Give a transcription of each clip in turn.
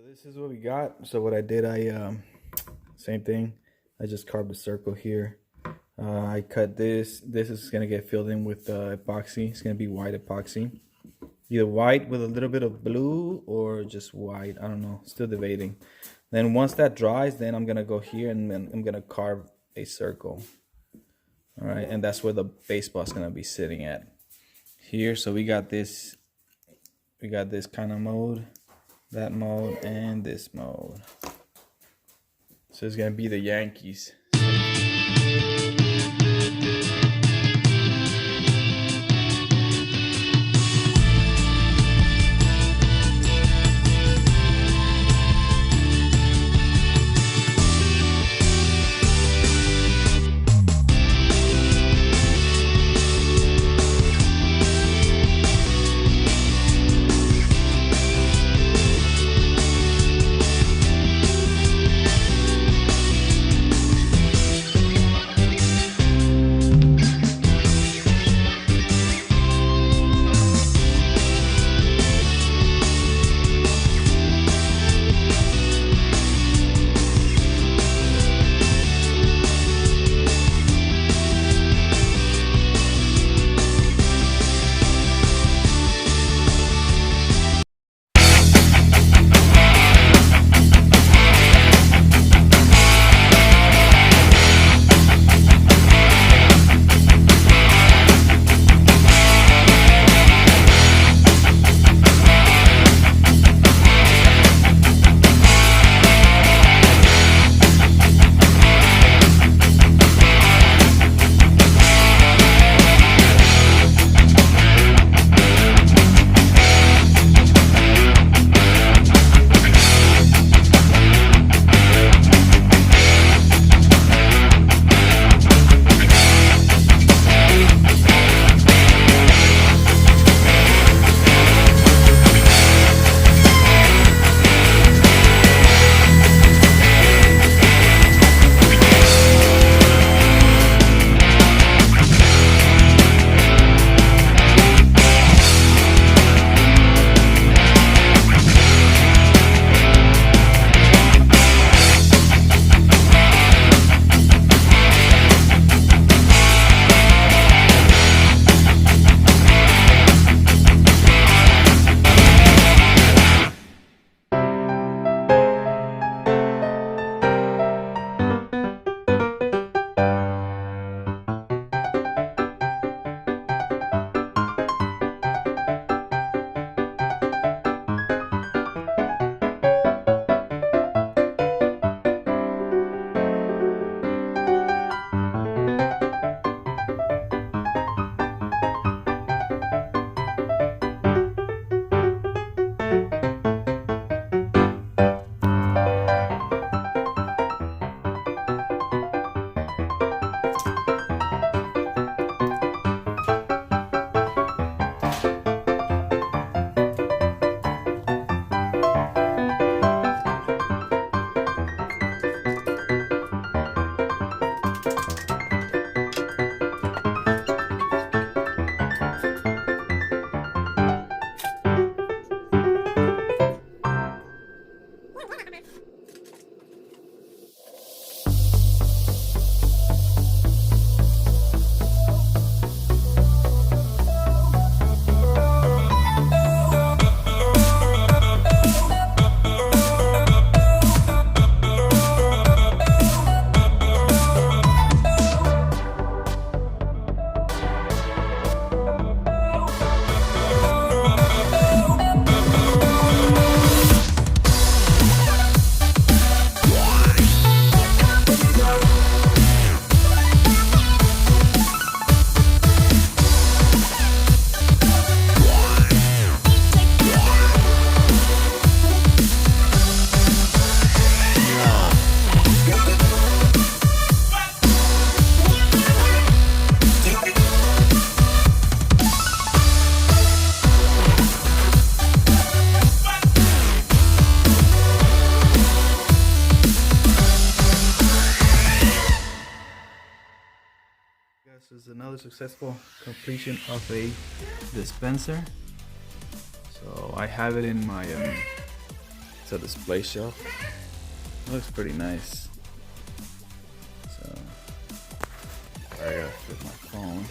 This is what we got. So what I did, same thing. I just carved a circle here. I cut this. This is gonna get filled in with epoxy. It's gonna be white epoxy, either white with a little bit of blue or just white. I don't know. Still debating. Then once that dries, then I'm gonna go here and then I'm gonna carve a circle. All right, and that's where the baseball is gonna be sitting at. Here, so we got this. We got this kind of mode, that mode, and this mode. So it's gonna be the Yankees. This is another successful completion of a dispenser. So I have it in my It's a display shelf. It looks pretty nice. So, I gotta flip my phone.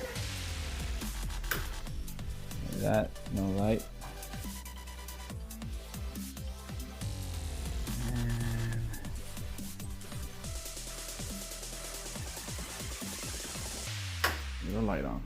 Like that, no light. And the light on.